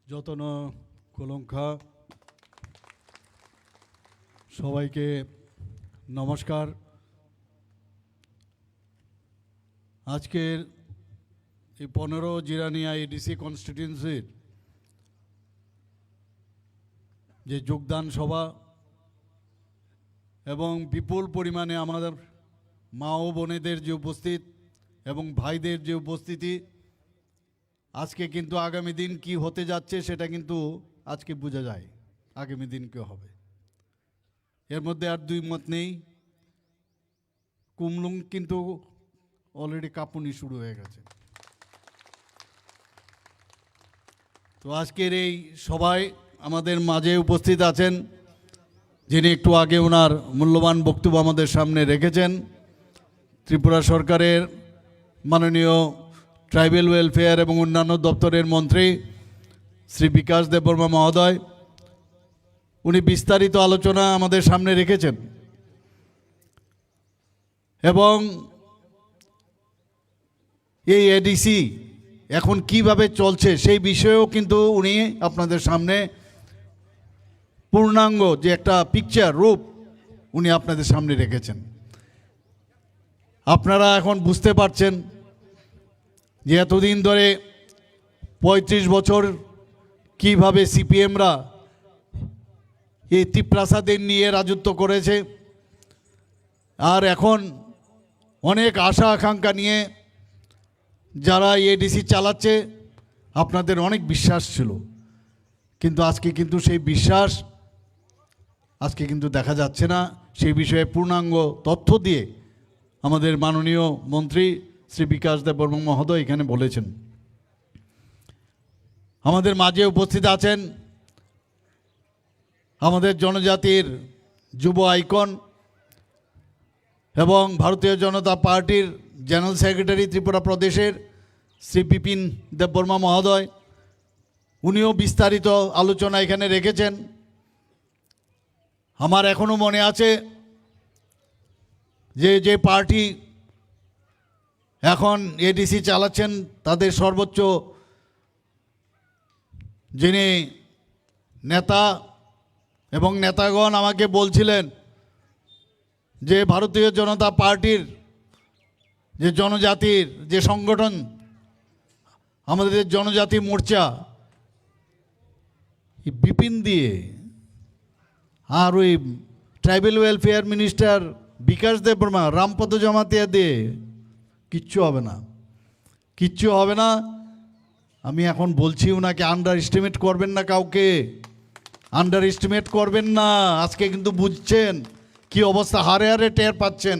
যতন কলঙ্কা সবাইকে নমস্কার। আজকের এই 15 জিরানিয়া এডিসি কনস্টিটিউয়েন্সির যে যোগদান সভা এবং বিপুল পরিমাণে আমাদের মা ও বোনেদের যে উপস্থিত এবং ভাইদের যে উপস্থিতি, আজকে কিন্তু আগামী দিন কি হতে যাচ্ছে সেটা কিন্তু আজকে বোঝা যায় আগামী দিন কি হবে। এর মধ্যে আর দুই মত নেই। কুমলুং কিন্তু অলরেডি কাঁপুনি শুরু হয়ে গেছে। তো আজকের এই সবাই আমাদের মাঝে উপস্থিত আছেন, যিনি একটু আগে ওনার মূল্যবান বক্তব্য আমাদের সামনে রেখেছেন, ত্রিপুরা সরকারের মাননীয় ট্রাইবেল ওয়েলফেয়ার এবং অন্যান্য দপ্তরের মন্ত্রী শ্রী বিকাশ দেববর্মা মহোদয়। উনি বিস্তারিত আলোচনা আমাদের সামনে রেখেছেন এবং এই এডিসি এখন কিভাবে চলছে সেই বিষয়েও কিন্তু উনি আপনাদের সামনে পূর্ণাঙ্গ যে একটা পিকচার রূপ উনি আপনাদের সামনে রেখেছেন। আপনারা এখন বুঝতে পারছেন যে এতদিন ধরে 35 বছর কিভাবে সিপিএমরা এই তিপ্রাসাদের নিয়ে রাজত্ব করেছে, আর এখন অনেক আশা আকাঙ্ক্ষা নিয়ে যারা এডিসি চালাচ্ছে, আপনাদের অনেক বিশ্বাস ছিল, কিন্তু আজকে কিন্তু সেই বিশ্বাস আজকে কিন্তু দেখা যাচ্ছে না। সেই বিষয়ে পূর্ণাঙ্গ তথ্য দিয়ে আমাদের মাননীয় মন্ত্রী শ্রী বিকাশ দেববর্মা মহোদয় এখানে বলেছেন। আমাদের মাঝে উপস্থিত আছেন আমাদের জনজাতির যুব আইকন এবং ভারতীয় জনতা পার্টির জেনারেল সেক্রেটারি ত্রিপুরা প্রদেশের শ্রী বিপিন দেববর্মা মহোদয়। উনিও বিস্তারিত আলোচনা এখানে রেখেছেন। আমার এখনও মনে আছে যে পার্টি এখন এডিসি চালাচ্ছেন তাদের সর্বোচ্চ যিনি নেতা এবং নেতাগণ আমাকে বলছিলেন যে ভারতীয় জনতা পার্টির যে জনজাতির যে সংগঠন আমাদের জনজাতি মোর্চা, বিপিন দিয়ে আর ওই ট্রাইবেল ওয়েলফেয়ার মিনিস্টার বিকাশ দেববর্মা রামপদ জমাতিয়া দিয়ে কিচ্ছু হবে না, কিচ্ছু হবে না। আমি এখন বলছি ওনাকে আন্ডার এস্টিমেট করবেন না, কাউকে আন্ডার এস্টিমেট করবেন না। আজকে কিন্তু বুঝছেন কি অবস্থা, হারে হারে টের পাচ্ছেন,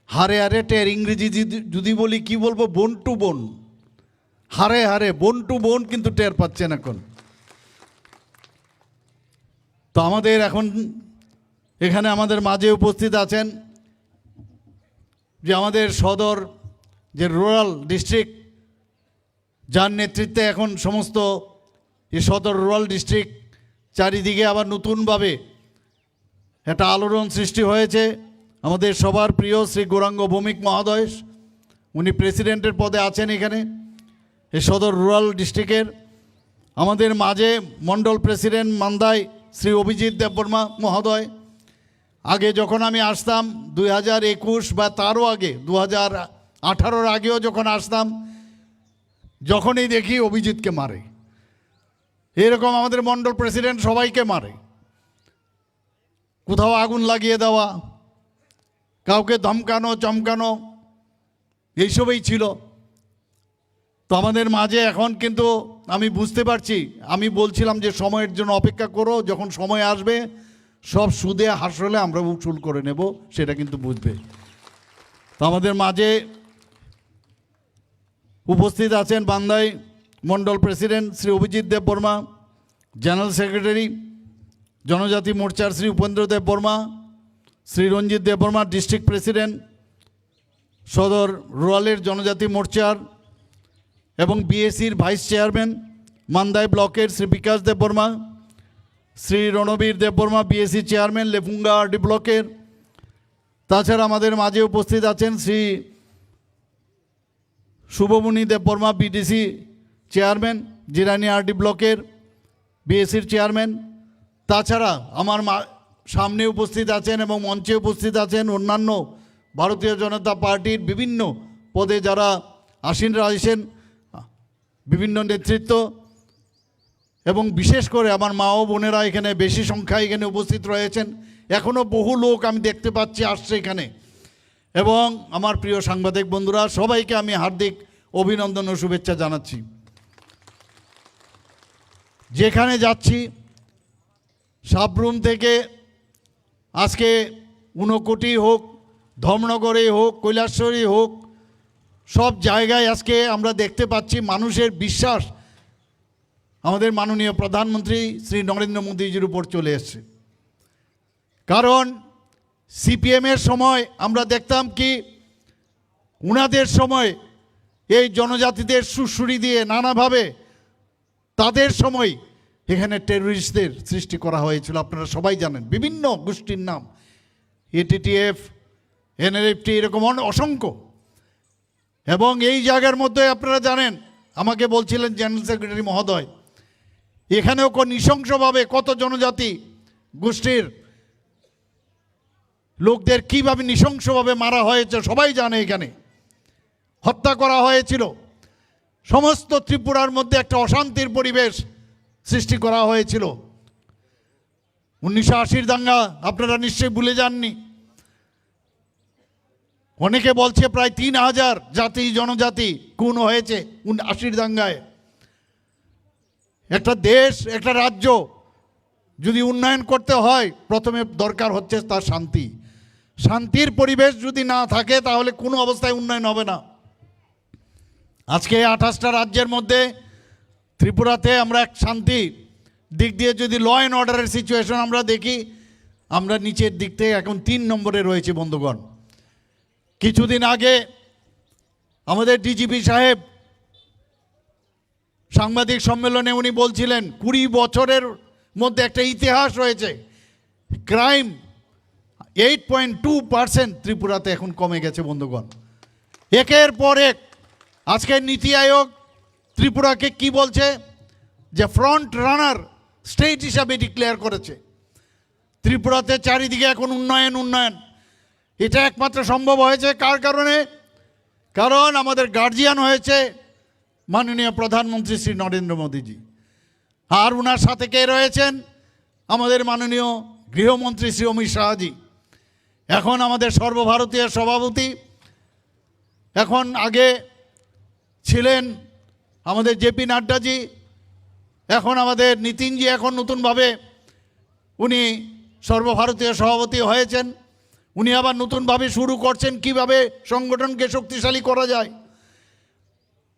হারে হারে টের। ইংরেজি যদি বলি কি বলবো, বোন টু বোন, হারে হারে বোন টু বোন কিন্তু টের পাচ্ছেন এখন। তো আমাদের এখন এখানে আমাদের মাঝে উপস্থিত আছেন যে আমাদের সদর যে রুরাল ডিস্ট্রিক্ট, যার নেতৃত্বে এখন সমস্ত এই সদর রুরাল ডিস্ট্রিক্ট চারিদিকে আবার নতুনভাবে একটা আলোড়ন সৃষ্টি হয়েছে। আমাদের সবার প্রিয় শ্রী গৌরাঙ্গ ভৌমিক মহোদয়, উনি প্রেসিডেন্টের পদে আছেন এখানে এই সদর রুরাল ডিস্ট্রিক্টের। আমাদের মাঝে মণ্ডল প্রেসিডেন্ট মান্দাই শ্রী অভিজিৎ দেববর্মা মহোদয়। আগে যখন আমি আসতাম 2021 বা তারও আগে 2018-র আগেও যখন আসতাম, যখনই দেখি অভিজিৎকে মারে, এরকম আমাদের মণ্ডল প্রেসিডেন্ট সবাইকে মারে, কোথাও আগুন লাগিয়ে দেওয়া, কাউকে ধমকানো চমকানো, এইসবই ছিল। তো আমাদের মাঝে এখন কিন্তু আমি বুঝতে পারছি, আমি বলছিলাম যে সময়ের জন্য অপেক্ষা করো, যখন সময় আসবে সব সুদে হাসলে আমরা উসুল করে নেব, সেটা কিন্তু বুঝবে। তো আমাদের মাঝে উপস্থিত আছেন Bandai Mandal president Shri Abhijit Debbarma, general secretary জনজাতি মোর্চার শ্রী উপেন্দ্র দেববর্মা, শ্রী রঞ্জিত দেববর্মা ডিস্ট্রিক্ট প্রেসিডেন্ট সদর রুরালের জনজাতি মোর্চার এবং বিএসির ভাইস চেয়ারম্যান মান্দাই ব্লকের Shri Bikash Debbarma, Shri Ranbir Debbarma BAC chairman Lefunga RD ব্লকের। তাছাড়া আমাদের মাঝে উপস্থিত আছেন Shri Shubhamani Debbarma BDC chairman, Jirani RD ব্লকের বিএসসির চেয়ারম্যান, তাছাড়া আমার সামনে উপস্থিত আছেন এবং মঞ্চে উপস্থিত আছেন অন্যান্য ভারতীয় জনতা পার্টির বিভিন্ন পদে যারা আসীন রয়েছেন, বিভিন্ন নেতৃত্ব, এবং বিশেষ করে আমার মা ও বোনেরা এখানে বেশি সংখ্যায় এখানে উপস্থিত রয়েছেন। এখনও বহু লোক আমি দেখতে পাচ্ছি আসছে এখানে। এবং আমার প্রিয় সাংবাদিক বন্ধুরা, সবাইকে আমি হার্দিক অভিনন্দন ও শুভেচ্ছা জানাচ্ছি। যেখানে যাচ্ছি, সাবরুম থেকে আজকে ঊনকোটি হোক, ধর্মনগরে হোক, কৈলাসহরী হোক, সব জায়গায় আজকে আমরা দেখতে পাচ্ছি মানুষের বিশ্বাস আমাদের মাননীয় প্রধানমন্ত্রী শ্রী নরেন্দ্র মোদীজির উপর চলে এসছে। কারণ সিপিএমের সময় আমরা দেখতাম কি, উনাদের সময় এই জনজাতিদের সুড়সুড়ি দিয়ে নানাভাবে তাদের সময় এখানে টেররিস্টদের সৃষ্টি করা হয়েছিল। আপনারা সবাই জানেন, বিভিন্ন গোষ্ঠীর নাম, এটিটিএফ, এনএলএফটি, এরকম অসংখ্য। এবং এই জায়গার মধ্যে আপনারা জানেন, আমাকে বলছিলেন জেনারেল সেক্রেটারি মহোদয়, এখানেও নৃশংসভাবে কত জনজাতি গোষ্ঠীর লোকদের কীভাবে নৃশংসভাবে মারা হয়েছে সবাই জানে। এখানে হত্যা করা হয়েছিল। সমস্ত ত্রিপুরার মধ্যে একটা অশান্তির পরিবেশ সৃষ্টি করা হয়েছিল। 1980 দাঙ্গা আপনারা নিশ্চয়ই ভুলে যাননি। অনেকে বলছে প্রায় 3000 জাতি জনজাতি খুন হয়েছে 80 দাঙ্গায়। একটা দেশ, একটা রাজ্য যদি উন্নয়ন করতে হয়, প্রথমে দরকার হচ্ছে তার শান্তি। শান্তির পরিবেশ যদি না থাকে তাহলে কোনো অবস্থায় উন্নয়ন হবে না। আজকে 28টা রাজ্যের মধ্যে ত্রিপুরাতে আমরা এক শান্তি দিক দিয়ে যদি ল অ্যান্ড অর্ডারের সিচুয়েশন আমরা দেখি, আমরা নিচের দিক থেকে এখন 3 নম্বরে রয়েছে বন্ধুগণ। কিছুদিন আগে আমাদের ডিজিপি সাহেব সাংবাদিক সম্মেলনে উনি বলছিলেন 20 বছরের মধ্যে একটা ইতিহাস রয়েছে। ক্রাইম 8.2% ত্রিপুরাতে এখন কমে গেছে বন্ধুগণ। একের পর এক আজকের নীতি আয়োগ ত্রিপুরাকে কি বলছে, যে ফ্রন্ট রানার স্টেট হিসাবে ডিক্লেয়ার করেছে। ত্রিপুরাতে চারিদিকে এখন উন্নয়ন উন্নয়ন। এটা একমাত্র সম্ভব হয়েছে কার কারণে? কারণ আমাদের গার্জিয়ান হয়েছে মাননীয় প্রধানমন্ত্রী শ্রী নরেন্দ্র মোদীজি। আর ওনার সাথে কে রয়েছেন? আমাদের মাননীয় গৃহমন্ত্রী শ্রী অমিত শাহজি। এখন আমাদের সর্বভারতীয় সভাপতি, এখন আগে ছিলেন আমাদের জেপি নাড্ডাজি, এখন আমাদের নীতিনজি, এখন নতুনভাবে উনি সর্বভারতীয় সভাপতি হয়েছেন। উনি আবার নতুনভাবে শুরু করছেন কিভাবে সংগঠনকে শক্তিশালী করা যায়।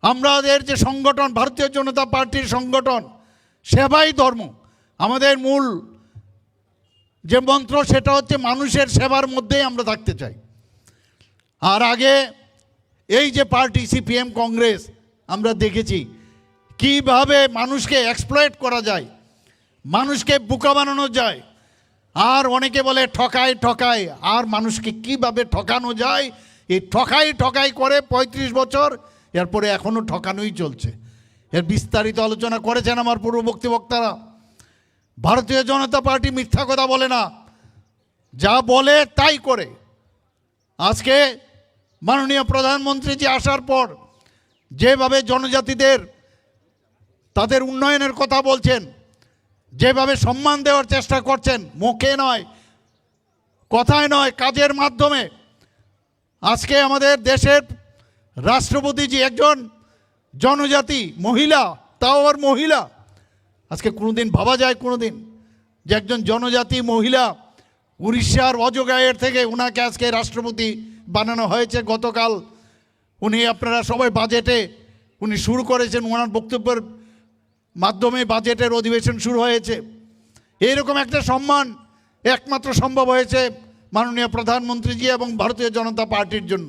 আমাদের যে সংগঠন, ভারতীয় জনতা পার্টির সংগঠন, সেবাই ধর্ম, আমাদের মূল যে মন্ত্র সেটা হচ্ছে মানুষের সেবার মধ্যেই আমরা থাকতে চাই। আর আগে এই যে পার্টি সিপিএম কংগ্রেস, আমরা দেখেছি কিভাবে মানুষকে এক্সপ্লয়েট করা যায়, মানুষকে বোকা বানানো যায়। আর অনেকে বলে ঠকাই ঠকাই, আর মানুষকে কিভাবে ঠকানো যায়, এই ঠকাই ঠকাই করে 35 বছর, এরপরে এখনও ঠকানোই চলছে। এর বিস্তারিত আলোচনা করেছেন আমার পূর্ববর্তী বক্তারা। ভারতীয় জনতা পার্টি মিথ্যা কথা বলে না, যা বলে তাই করে। আজকে মাননীয় প্রধানমন্ত্রীজি আসার পর যেভাবে জনজাতিদের তাদের উন্নয়নের কথা বলছেন, যেভাবে সম্মান দেওয়ার চেষ্টা করছেন, মুখে নয়, কথায় নয়, কাজের মাধ্যমে। আজকে আমাদের দেশের রাষ্ট্রপতিজি একজন জনজাতি মহিলা, তাও আবার মহিলা। আজকে কোনোদিন ভাবা যায় কোনোদিন যে একজন জনজাতি মহিলা উড়িষ্যার অজগায়ের থেকে ওনাকে আজকে রাষ্ট্রপতি বানানো হয়েছে। গতকাল উনি, আপনারা সবাই বাজেটে উনি শুরু করেছেন, ওনার বক্তব্যের মাধ্যমে বাজেটের অধিবেশন শুরু হয়েছে। এইরকম একটা সম্মান একমাত্র সম্ভব হয়েছে মাননীয় প্রধানমন্ত্রীজি এবং ভারতীয় জনতা পার্টির জন্য।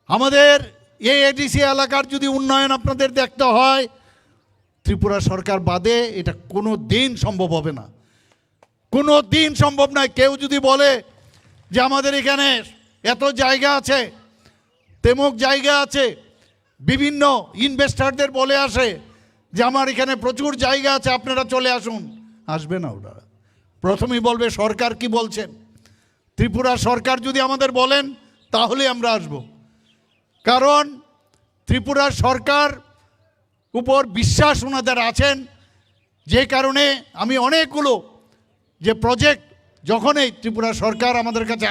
আমাদের এই এডিসি এলাকার যদি উন্নয়ন আপনাদের দেখতে হয়, ত্রিপুরা সরকার বাদে এটা কোনো দিন সম্ভব হবে না, কোনো দিন সম্ভব নয়। কেউ যদি বলে যে আমাদের এখানে এত জায়গা আছে, তেমক জায়গা আছে, বিভিন্ন ইনভেস্টরদের বলে আসে যে আমার এখানে প্রচুর জায়গা আছে, আপনারা চলে আসুন। আসবে না ওনারা, প্রথমেই বলবে সরকার কি বলছেন। ত্রিপুরা সরকার যদি আমাদের বলেন তাহলে আমরা আসব, কারণ ত্রিপুরার সরকার উপর বিশ্বাস ওনাদের আছেন। যে কারণে আমি অনেকগুলো যে প্রজেক্ট যখনই ত্রিপুরা সরকার আমাদের কাছে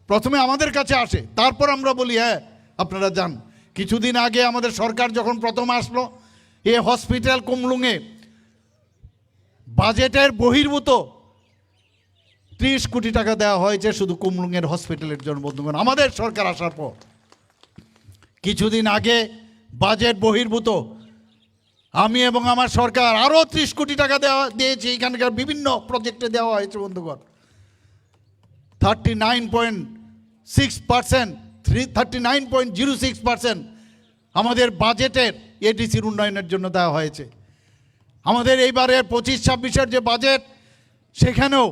প্রথমে আমাদের কাছে আসে, তারপর আমরা বলি হ্যাঁ আপনারা যান। কিছুদিন আগে আমাদের সরকার যখন প্রথম আসলো, এ হসপিটাল কুমলুঙে বাজেটের বহির্ভূত 30 কোটি টাকা দেওয়া হয়েছে শুধু কুমলুঙের হসপিটালের জন্য। বন্ধুগণ, আমাদের সরকার আসার পর কিছুদিন আগে বাজেট বহির্ভূত আমি এবং আমার সরকার আরও 30 কোটি টাকা দিয়েছি, এখানকার বিভিন্ন প্রজেক্টে দেওয়া হয়েছে। বন্ধুগণ, 39.6%, 39.06% আমাদের বাজেটের এডিসির উন্নয়নের জন্য দেওয়া হয়েছে। আমাদের এইবারের 25-26-এর যে বাজেট, সেখানেও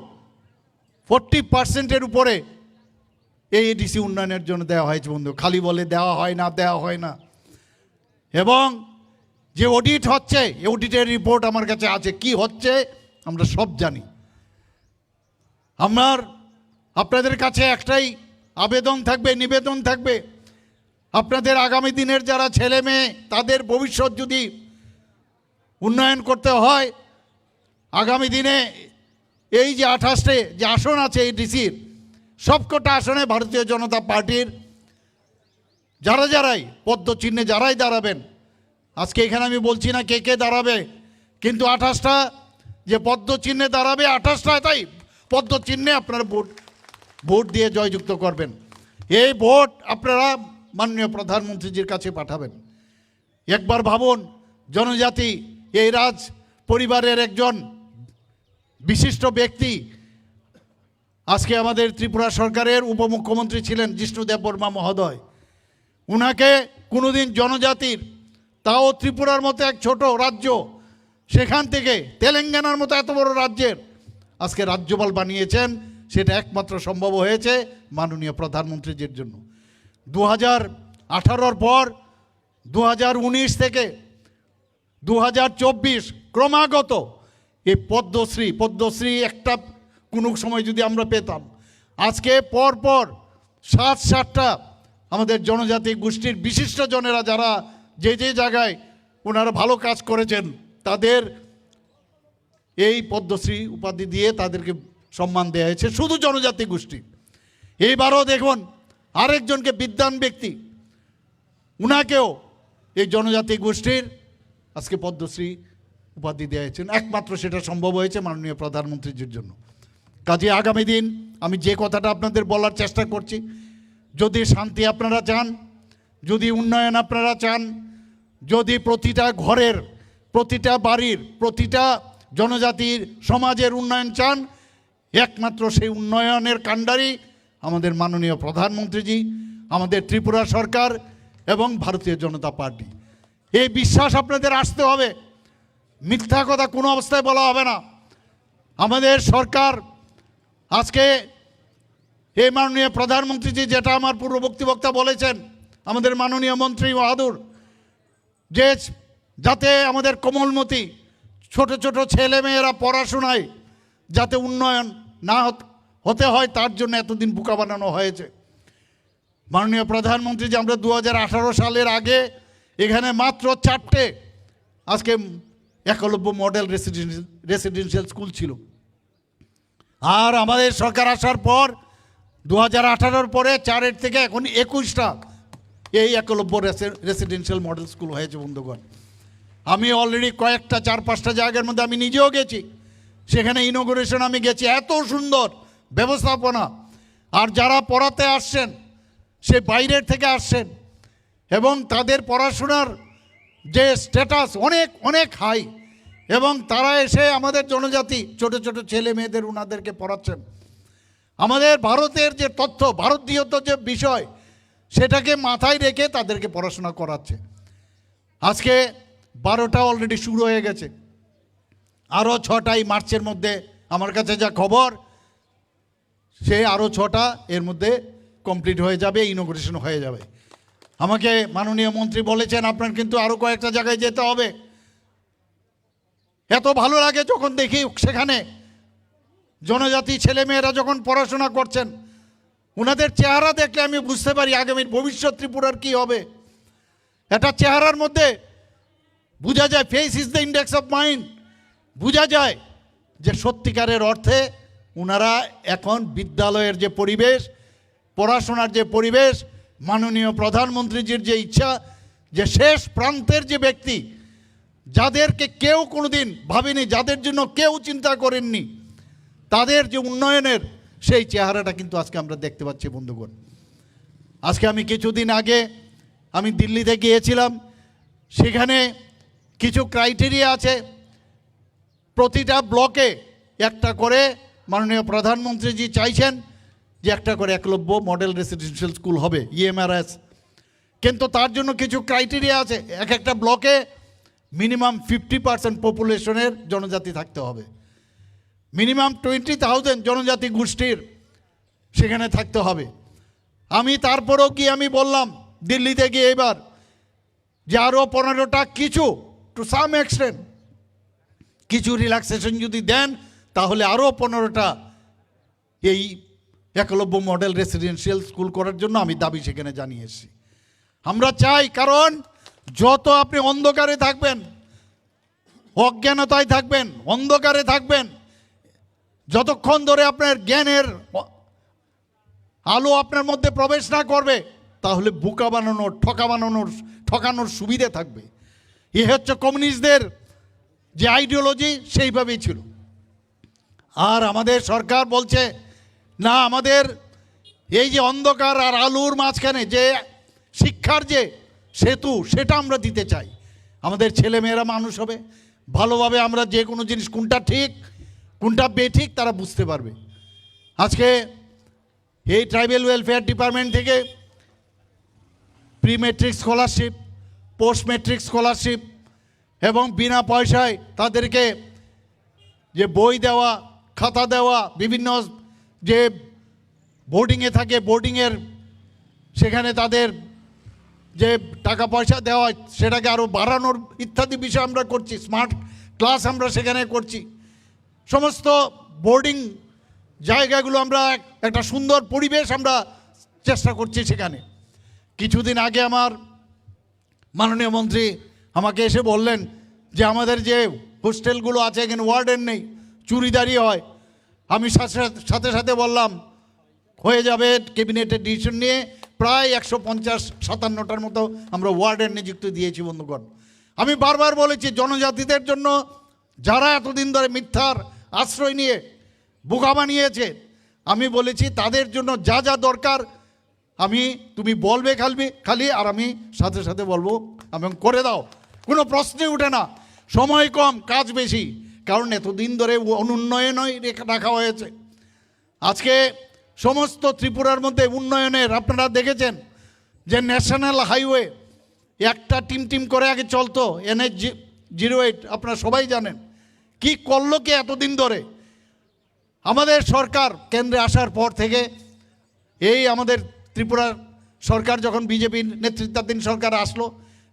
40%-এর উপরে এই এডিসি উন্নয়নের জন্য দেওয়া হয়েছে। বন্ধু, খালি বলে দেওয়া হয় না, দেওয়া হয় না। এবং যে অডিট হচ্ছে, অডিটের রিপোর্ট আমার কাছে আছে, কি হচ্ছে আমরা সব জানি। আমার আপনাদের কাছে একটাই আবেদন থাকবে, নিবেদন থাকবে, আপনাদের আগামী দিনের যারা ছেলে মেয়ে তাদের ভবিষ্যৎ যদি উন্নয়ন করতে হয়, আগামী দিনে এই যে 28টে যে আসন আছে এই ডিসির, সবকটা আসনে ভারতীয় জনতা পার্টির যারাই পদ্মচিহ্নে যারাই দাঁড়াবেন, আজকে এখানে আমি বলছি না কে কে দাঁড়াবে, কিন্তু 28টা যে পদ্মচিহ্নে দাঁড়াবে, 28টা তাই পদ্মচিহ্নে আপনারা ভোট দিয়ে জয়যুক্ত করবেন। এই ভোট আপনারা মাননীয় প্রধানমন্ত্রীজির কাছে পাঠাবেন। একবার ভাবুন, জনজাতি এই রাজ পরিবারের একজন বিশিষ্ট ব্যক্তি, আজকে আমাদের ত্রিপুরা সরকারের উপমুখ্যমন্ত্রী ছিলেন জিষ্ণু দেববর্মা মহোদয়। উনাকে কোনোদিন জনজাতির, তাও ত্রিপুরার মতো এক ছোট রাজ্য, সেখান থেকে তেলেঙ্গানার মতো এত বড় রাজ্যের আজকে রাজ্যপাল বানিয়েছেন। সেটা একমাত্র সম্ভব হয়েছে মাননীয় প্রধানমন্ত্রীজির জন্য। 2018-র পর 2019 থেকে 2024 ক্রমাগত এই পদ্মশ্রী একটা কোনো সময় যদি আমরা পেতাম, আজকে পরপর 7-8টা আমাদের জনজাতি গোষ্ঠীর বিশিষ্ট জনেরা যারা যে জায়গায় ওনারা ভালো কাজ করেছেন, তাদের এই পদ্মশ্রী উপাধি দিয়ে তাদেরকে সম্মান দেওয়া হয়েছে, শুধু জনজাতি গোষ্ঠী। এইবারও দেখুন আরেকজনকে বিদ্বান ব্যক্তি, উনাকেও এই জনজাতি গোষ্ঠীর আজকে পদ্মশ্রী উপাধি দেওয়া হয়েছে। একমাত্র সেটা সম্ভব হয়েছে মাননীয় প্রধানমন্ত্রীজির জন্য। কাজে আগামী দিন আমি যে কথাটা আপনাদের বলার চেষ্টা করছি, যদি শান্তি আপনারা চান, যদি উন্নয়ন আপনারা চান, যদি প্রতিটা ঘরের, প্রতিটা বাড়ির, প্রতিটা জনজাতির সমাজের উন্নয়ন চান, একমাত্র সেই উন্নয়নের কাণ্ডারি আমাদের মাননীয় প্রধানমন্ত্রীজি, আমাদের ত্রিপুরা সরকার এবং ভারতীয় জনতা পার্টি। এই বিশ্বাস আপনাদের আসতে হবে, মিথ্যা কথা কোনো অবস্থায় বলা হবে না। আমাদের সরকার আজকে এই মাননীয় প্রধানমন্ত্রীজি, যেটা আমার পূর্ববর্তী বক্তা বলেছেন, আমাদের মাননীয় মন্ত্রী বাহাদুর, যে যাতে আমাদের কোমলমতি ছোট ছোট ছেলে মেয়েরা পড়াশোনায় যাতে উন্নয়ন না হতে হয়, তার জন্য এতদিন বোকা বানানো হয়েছে। মাননীয় প্রধানমন্ত্রী যে আমরা 2018 সালের আগে এখানে মাত্র 4টে আজকে একলব্য মডেল রেসিডেন্সিয়াল স্কুল ছিল, আর আমাদের সরকার আসার পর 2018-র পরে 4-এর থেকে এখন 21টা এই একলব্য রেসিডেন্সিয়াল মডেল স্কুল হয়েছে। বন্ধুগণ, আমি অলরেডি কয়েকটা 4-5টা জায়গার মধ্যে আমি নিজেও গেছি, সেখানে ইনোগ্রেশন আমি গেছি, এত সুন্দর ব্যবস্থাপনা। আর যারা পড়াতে আসছেন সে বাইরের থেকে আসছেন, এবং তাদের পড়াশোনার যে স্ট্যাটাস অনেক অনেক হাই, এবং তারা এসে আমাদের জনজাতি ছোট ছোট ছেলে মেয়েদের ওনাদেরকে পড়াচ্ছেন। আমাদের ভারতের যে তথ্য, ভারতীয়ত যে বিষয়, সেটাকে মাথায় রেখে তাদেরকে পড়াশোনা করাচ্ছে। আজকে 12টা অলরেডি শুরু হয়ে গেছে, আরও 6টাই মার্চের মধ্যে আমার কাছে যা খবর, সে আরও 6টা এর মধ্যে কমপ্লিট হয়ে যাবে, ইনোগ্রেশন হয়ে যাবে। আমাকে মাননীয় মন্ত্রী বলেছেন আপনার কিন্তু আরও কয়েকটা জায়গায় যেতে হবে। এত ভালো লাগে যখন দেখি সেখানে জনজাতি ছেলেমেয়েরা যখন পড়াশোনা করছেন, ওনাদের চেহারা দেখলে আমি বুঝতে পারি আগামীর ভবিষ্যৎ ত্রিপুরার কী হবে। একটা চেহারার মধ্যে বোঝা যায়, face is the index of mind, বোঝা যায় যে সত্যিকারের অর্থে ওনারা এখন বিদ্যালয়ের যে পরিবেশ, পড়াশোনার যে পরিবেশ, মাননীয় প্রধানমন্ত্রীজির যে ইচ্ছা, যে শেষ প্রান্তের যে ব্যক্তি, যাদেরকে কেউ কোনোদিন ভাবেনি, যাদের জন্য কেউ চিন্তা করেননি, তাদের যে উন্নয়নের সেই চেহারাটা কিন্তু আজকে আমরা দেখতে পাচ্ছি বন্ধুগণ। আজকে আমি কিছুদিন আগে আমি দিল্লিতে গিয়েছিলাম, সেখানে কিছু ক্রাইটেরিয়া আছে, প্রতিটা ব্লকে একটা করে মাননীয় প্রধানমন্ত্রীজি চাইছেন যে একটা করে একলব্য মডেল রেসিডেন্সিয়াল স্কুল হবে, ইএমআরএস। কিন্তু তার জন্য কিছু ক্রাইটেরিয়া আছে, এক একটা ব্লকে মিনিমাম 50% পপুলেশনের জনজাতি থাকতে হবে, মিনিমাম 20,000 জনজাতি গোষ্ঠীর সেখানে থাকতে হবে। আমি তারপরেও কি আমি বললাম দিল্লিতে গিয়ে এবার যে আরও 15টা কিছু টু সাম এক্সটেন্ট কিছু রিল্যাক্সেশন যদি দেন তাহলে আরও 15টা এই একলব্য মডেল রেসিডেন্সিয়াল স্কুল করার জন্য আমি দাবি সেখানে জানিয়ে এসেছি। আমরা চাই, কারণ যত আপনি অন্ধকারে থাকবেন, অজ্ঞানতায় থাকবেন, অন্ধকারে থাকবেন, যতক্ষণ ধরে আপনার জ্ঞানের আলো আপনার মধ্যে প্রবেশ না করবে, তাহলে বোকা বানানোর, ঠকানোর সুবিধে থাকবে। এ হচ্ছে কমিউনিস্টদের যে আইডিওলজি, সেইভাবেই ছিল। আর আমাদের সরকার বলছে না, আমাদের এই যে অন্ধকার আর আলোর মাঝখানে যে শিক্ষার যে সেতু, সেটা আমরা দিতে চাই। আমাদের ছেলেমেয়েরা মানুষ হবে ভালোভাবে, আমরা যে কোনো জিনিস কোনটা ঠিক কোনটা বেঠিক তারা বুঝতে পারবে। আজকে এই ট্রাইবেল ওয়েলফেয়ার ডিপার্টমেন্ট থেকে pre metric scholarship, post metric scholarship এবং বিনা পয়সায় তাদেরকে যে বই দেওয়া, খাতা দেওয়া, বিভিন্ন যে বোর্ডিংয়ে থাকে বোর্ডিংয়ের সেখানে তাদের যে টাকা পয়সা দেওয়া সেটাকে আরও বাড়ানোর ইত্যাদি বিষয় আমরা করছি। স্মার্ট ক্লাস আমরা সেখানে করছি। সমস্ত বোর্ডিং জায়গাগুলো আমরা একটা সুন্দর পরিবেশ আমরা চেষ্টা করছি সেখানে। কিছুদিন আগে আমার মাননীয় মন্ত্রী আমাকে এসে বললেন যে আমাদের যে হোস্টেলগুলো আছে এখানে ওয়ার্ডেন নেই, চুরিদারি হয়। আমি সাথে সাথে বললাম হয়ে যাবে, ক্যাবিনেটের ডিসিশন নিয়ে প্রায় 150-57টার মতো আমরা ওয়ার্ডেন নিযুক্তি দিয়েছি বন্ধুগণ। আমি বারবার বলেছি জনজাতিদের জন্য যারা এতদিন ধরে মিথ্যার আশ্রয় নিয়ে বোকা বানিয়েছে, আমি বলেছি তাদের জন্য যা যা দরকার তুমি বলবে খালি, আর আমি সাথে সাথে বলবো এবং করে দাও, কোনো প্রশ্নই ওঠে না। সময় কম, কাজ বেশি, কারণ এতদিন ধরে অনুন্নয়নই রাখা হয়েছে। আজকে সমস্ত ত্রিপুরার মধ্যে উন্নয়নের আপনারা দেখেছেন যে ন্যাশনাল হাইওয়ে একটা টিম করে আগে চলতো, NH-08, আপনারা সবাই জানেন। কি করলো কি এতদিন ধরে আমাদের সরকার কেন্দ্রে আসার পর থেকে, এই আমাদের ত্রিপুরা সরকার যখন বিজেপির নেতৃত্বাধীন সরকার আসলো,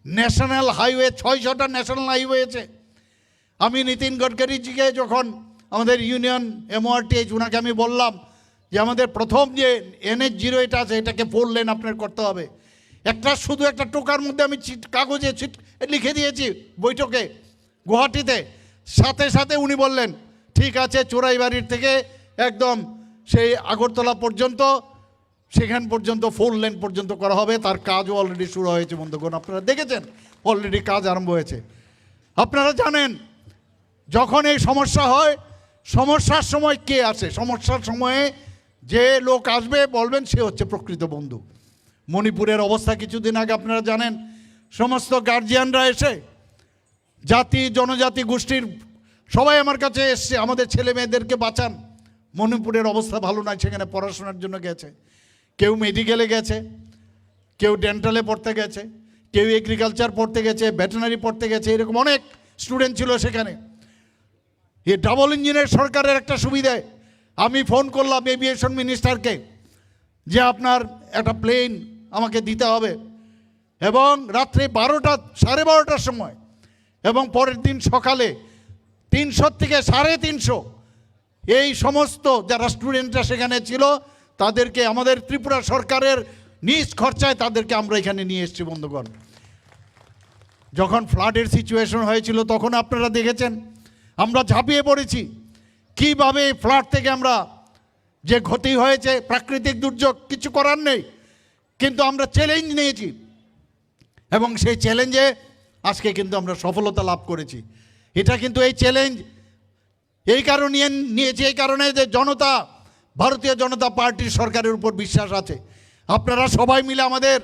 ন্যাশনাল হাইওয়ে 600টা ন্যাশনাল হাইওয়ে আছে। আমি নীতিন গডকারিজিকে যখন আমাদের ইউনিয়ন MORTH ওনাকে আমি বললাম যে আমাদের প্রথম যে NH-08 আছে এটাকে 4 লেন আপনার করতে হবে। শুধু একটা টোকার মধ্যে আমি কাগজে লিখে দিয়েছি বৈঠকে গুয়াহাটিতে। সাথে সাথে উনি বললেন ঠিক আছে, চোরাইবাড়ির থেকে একদম সেই আগরতলা পর্যন্ত, সেখান পর্যন্ত 4 লেন পর্যন্ত করা হবে। তার কাজও অলরেডি শুরু হয়েছে বন্ধুগণ, আপনারা দেখেছেন অলরেডি কাজ আরম্ভ হয়েছে। আপনারা জানেন যখন এই সমস্যা হয়, সমস্যার সময় কে আসে? সমস্যার সময়ে যে লোক আসবে বলবেন সে হচ্ছে প্রকৃত বন্ধু। মণিপুরের অবস্থা কিছুদিন আগে আপনারা জানেন, সমস্ত গার্জিয়ানরা এসে জাতি জনজাতি গোষ্ঠীর সবাই আমার কাছে এসছে, আমাদের ছেলে মেয়েদেরকে বাঁচান, মণিপুরের অবস্থা ভালো নয়, সেখানে পড়াশোনার জন্য গেছে। কেউ মেডিকেলে গেছে, কেউ ডেন্টালে পড়তে গেছে, কেউ এগ্রিকালচার পড়তে গেছে, ভেটেরিনারি পড়তে গেছে, এরকম অনেক স্টুডেন্ট ছিল সেখানে। এই ডাবল ইঞ্জিনের সরকারের একটা সুবিধায় আমি ফোন করলাম এভিয়েশন মিনিস্টারকে যে আপনার একটা প্লেন আমাকে দিতে হবে। এবং রাত্রে 12টা 12:30টার সময় এবং পরের দিন সকালে 300 থেকে 350 এই সমস্ত যারা স্টুডেন্টরা সেখানে ছিল তাদেরকে আমাদের ত্রিপুরা সরকারের নিজ খরচায় তাদেরকে আমরা এখানে নিয়ে এসেছি বন্ধুগণ। যখন ফ্লাডের সিচুয়েশন হয়েছিল তখন আপনারা দেখেছেন আমরা ঝাঁপিয়ে পড়েছি কিভাবে ফ্লাড থেকে আমরা যে ক্ষতি হয়েছে, প্রাকৃতিক দুর্যোগ, কিছু করার নেই, কিন্তু আমরা চ্যালেঞ্জ নিয়েছি এবং সেই চ্যালেঞ্জে আজকে কিন্তু আমরা সফলতা লাভ করেছি। এটা কিন্তু এই চ্যালেঞ্জ এই কারণে নিয়েছি, এই কারণে যে জনতা, ভারতীয় জনতা পার্টির সরকারের উপর বিশ্বাস আছে। আপনারা সবাই মিলে আমাদের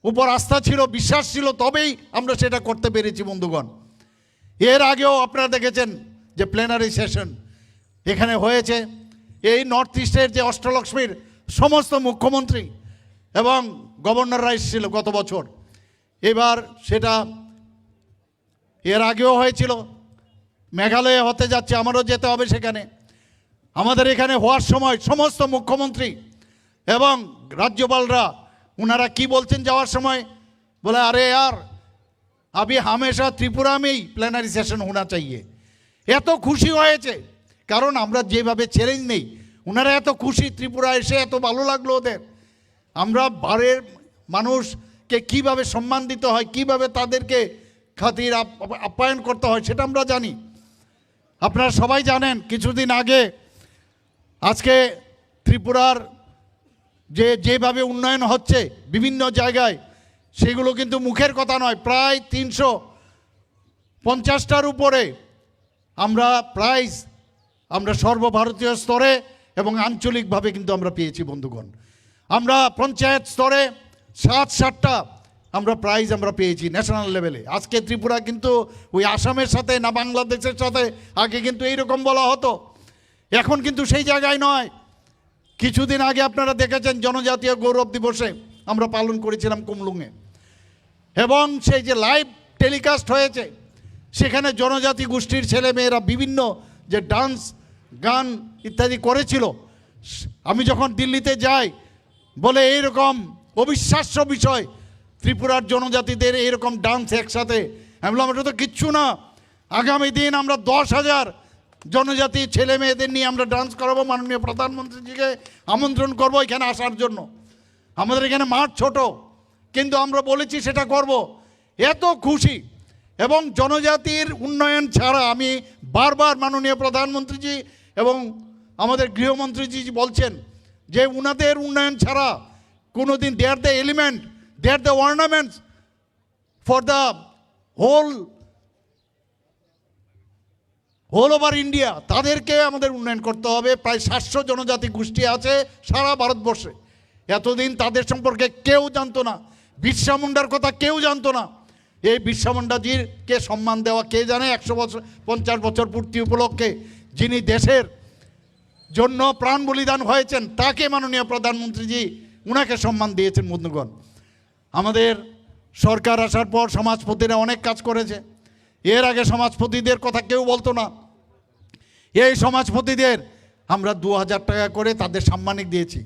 উপর আস্থা ছিল, বিশ্বাস ছিল, তবেই আমরা সেটা করতে পেরেছি বন্ধুগণ। এর আগেও আপনারা দেখেছেন যে প্লেনারি সেশন এখানে হয়েছে, এই নর্থ ইস্টের যে অষ্টলক্ষ্মীর সমস্ত মুখ্যমন্ত্রী এবং গভর্নররা এসেছিল গত বছর, এবার সেটা এর আগেও হয়েছিল, মেঘালয়ে হতে যাচ্ছে, আমারও যেতে হবে সেখানে। আমাদের এখানে হওয়ার সময় সমস্ত মুখ্যমন্ত্রী এবং রাজ্যপালরা ওনারা কি বলছেন যাওয়ার সময়, বলে আরে यार अभी हमेशा त्रिपुरा में ही प्लेनारी सेशन होना चाहिए। এত খুশি হয়েছে কারণ আমরা যেভাবে চ্যালেঞ্জ নেই, ওনারা এত খুশি, ত্রিপুরা এসে এত ভালো লাগলো ওদের। আমরা বারের মানুষকে কিভাবে সম্মান দিতে হয়, কিভাবে তাদেরকে খাতির আপ্যায়ন করতে হয় সেটা আমরা জানি। আপনারা সবাই জানেন কিছুদিন আগে আজকে ত্রিপুরার যেভাবে উন্নয়ন হচ্ছে বিভিন্ন জায়গায়, সেগুলো কিন্তু মুখের কথা নয়। প্রায় 350টার উপরে আমরা প্রাইজ আমরা সর্বভারতীয় স্তরে এবং আঞ্চলিকভাবে কিন্তু আমরা পেয়েছি বন্ধুগণ। আমরা পঞ্চায়েত স্তরে 7-7টা আমরা প্রাইজ আমরা পেয়েছি ন্যাশনাল লেভেলে। আজকে ত্রিপুরা কিন্তু ওই আসামের সাথে না বাংলাদেশের সাথে, আগে কিন্তু এইরকম বলা হতো, এখন কিন্তু সেই জায়গায় নয়। কিছুদিন আগে আপনারা দেখেছেন জনজাতীয় গৌরব দিবসে আমরা পালন করেছিলাম কুমলুঙে, এবং সেই যে লাইভ টেলিকাস্ট হয়েছে সেখানে জনজাতি গোষ্ঠীর ছেলেমেয়েরা বিভিন্ন যে ডান্স, গান ইত্যাদি করেছিল। আমি যখন দিল্লিতে যাই বলে এইরকম অবিশ্বাস্য বিষয়, ত্রিপুরার জনজাতিদের এইরকম ডান্স একসাথে, আমি বললাম এটা তো কিচ্ছু না, আগামী দিন আমরা 10,000 জনজাতি ছেলে মেয়েদের নিয়ে আমরা ডান্স করাবো, মাননীয় প্রধানমন্ত্রীজিকে আমন্ত্রণ করবো এখানে আসার জন্য। আমাদের এখানে মাঠ ছোট, কিন্তু আমরা বলেছি সেটা করব। এত খুশি, এবং জনজাতির উন্নয়ন ছাড়া, আমি বারবার মাননীয় প্রধানমন্ত্রীজি এবং আমাদের গৃহমন্ত্রীজি বলছেন যে উনাদের উন্নয়ন ছাড়া কোনোদিন they are the element, they are the ornaments for the whole over India, তাদেরকে আমাদের উন্নয়ন করতে হবে। প্রায় 700 জনজাতি গোষ্ঠী আছে সারা ভারতবর্ষে। এতদিন তাদের সম্পর্কে কেউ জানতো না, বিরসা মুন্ডার কথা কেউ জানতো না। এই বিরসা মুন্ডাজিকে সম্মান দেওয়া কে জানে? 150 বছর পূর্তি উপলক্ষে যিনি দেশের জন্য প্রাণ বলিদান হয়েছেন, তাকে মাননীয় প্রধানমন্ত্রীজি উনাকে সম্মান দিয়েছেন বন্ধুগণ। আমাদের সরকার আসার পর সমাজপতিরা অনেক কাজ করেছে। এর আগে সমাজপতিদের কথা কেউ বলতো না। এই সমাজপতিদের আমরা 2000 টাকা করে তাদের সাম্মানিক দিয়েছি।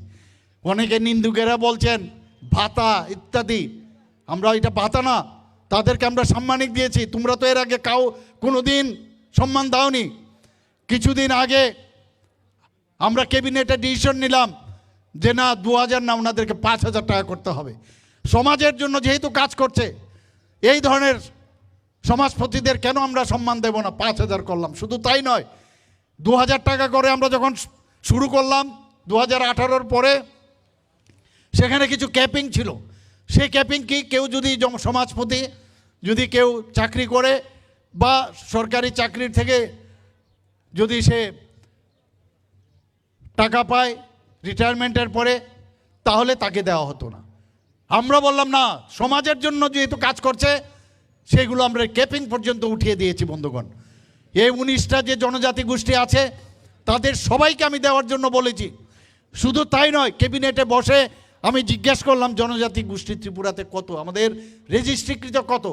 অনেকে নিন্দুকেরা বলছেন ভাতা ইত্যাদি, আমরা এটা ভাতা না, তাদেরকে আমরা সাম্মানিক দিয়েছি। তোমরা তো এর আগে কোনো দিন সম্মান দাওনি। কিছুদিন আগে আমরা ক্যাবিনেটে ডিসিশন নিলাম যে না 2000 না, ওনাদেরকে 5000 টাকা করতে হবে। সমাজের জন্য যেহেতু কাজ করছে, এই ধরনের সমাজপতিদের কেন আমরা সম্মান দেব না? 5000 করলাম। শুধু তাই নয়, 2000 টাকা করে আমরা যখন শুরু করলাম 2018-র পরে, সেখানে কিছু ক্যাপিং ছিল। সেই ক্যাপিং কি, কেউ যদি সমাজপতি যদি কেউ চাকরি করে বা সরকারি চাকরির থেকে যদি সে টাকা পায় রিটায়ারমেন্টের পরে, তাহলে তাকে দেওয়া হতো না। আমরা বললাম না, সমাজের জন্য যেহেতু কাজ করছে সেগুলো আমরা ক্যাপিং পর্যন্ত উঠিয়ে দিয়েছি বন্ধুগণ। এই 19টা যে জনজাতি গোষ্ঠী আছে তাদের সবাইকে আমি দেওয়ার জন্য বলেছি। শুধু তাই নয়, ক্যাবিনেটে বসে আমি জিজ্ঞেস করলাম জনজাতি গোষ্ঠী ত্রিপুরাতে কত, আমাদের রেজিস্ট্রিকৃত কত।